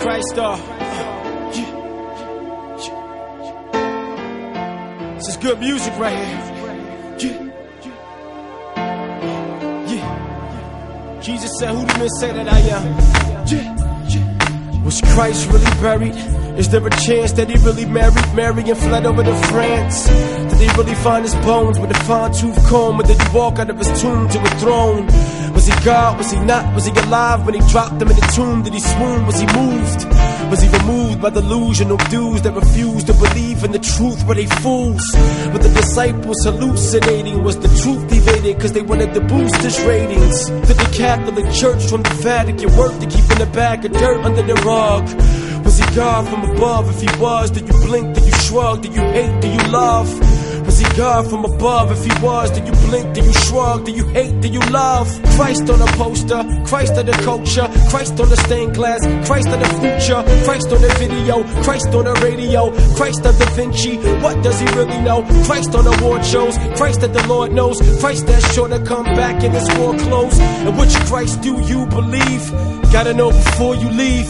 Christ This is good music right here. Jesus said, who do men say that I am? Was Christ really buried? Is there a chance that he really married Mary and fled over to France? Did they really find his bones with a fine-tooth comb? Or did he walk out of his tomb to a throne? Was he God? Was he not? Was he alive when he dropped them in the tomb? Did he swoon? Was he moved? Was he removed by the illusion of dudes that refused to believe in the truth? Were they fools? Were the disciples hallucinating? Was the truth evaded cause they wanted to boost his ratings? Did the Catholic Church from the Vatican work to keep in a bag of dirt under the rug? Was he God from above? If he was, did you blink? Did you shrug? Did you hate? Did you love? Was he God from above? If he was, did you blink? Did you shrug? Did you hate? Did you love? Christ on a poster, Christ of the culture, Christ on the stained glass, Christ of the future, Christ on the video, Christ on the radio, Christ of Da Vinci. What does he really know? Christ on the award shows, Christ that the Lord knows, Christ that's sure to come back in his war clothes. And which Christ do you believe? Gotta know before you leave.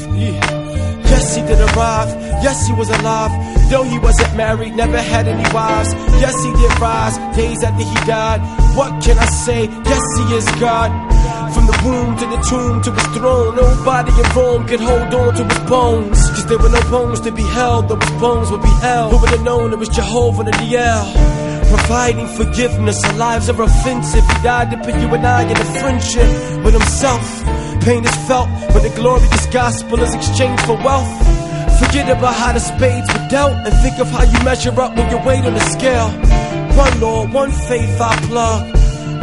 Yes, he did arrive. Yes, he was alive. Though he wasn't married, never had any wives. Yes, he did rise days after he died. What can I say? Yes, he is God. From the womb to the tomb to his throne, nobody in Rome could hold on to his bones. Cause there were no bones to be held, though his bones would be held. Who would have known it was Jehovah the Niel? Providing forgiveness, our lives are offensive. He died to put you and I in a friendship with himself. Pain is felt when the glorious gospel is exchanged for wealth. Forget about how the spades were dealt and think of how you measure up when you weight on the scale. One Lord, one faith I plug.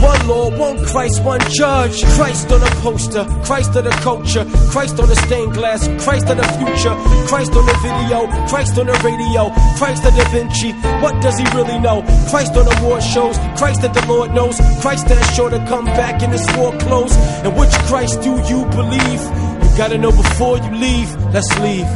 One Lord, one Christ, one judge. Christ on a poster, Christ of the culture, Christ on the stained glass, Christ of the future, Christ on the video, Christ on the radio, Christ of Da Vinci. What does he really know? Christ on award shows, Christ that the Lord knows, Christ that's sure to come back in his war clothes. And which Christ do you believe? You gotta know before you leave. Let's leave.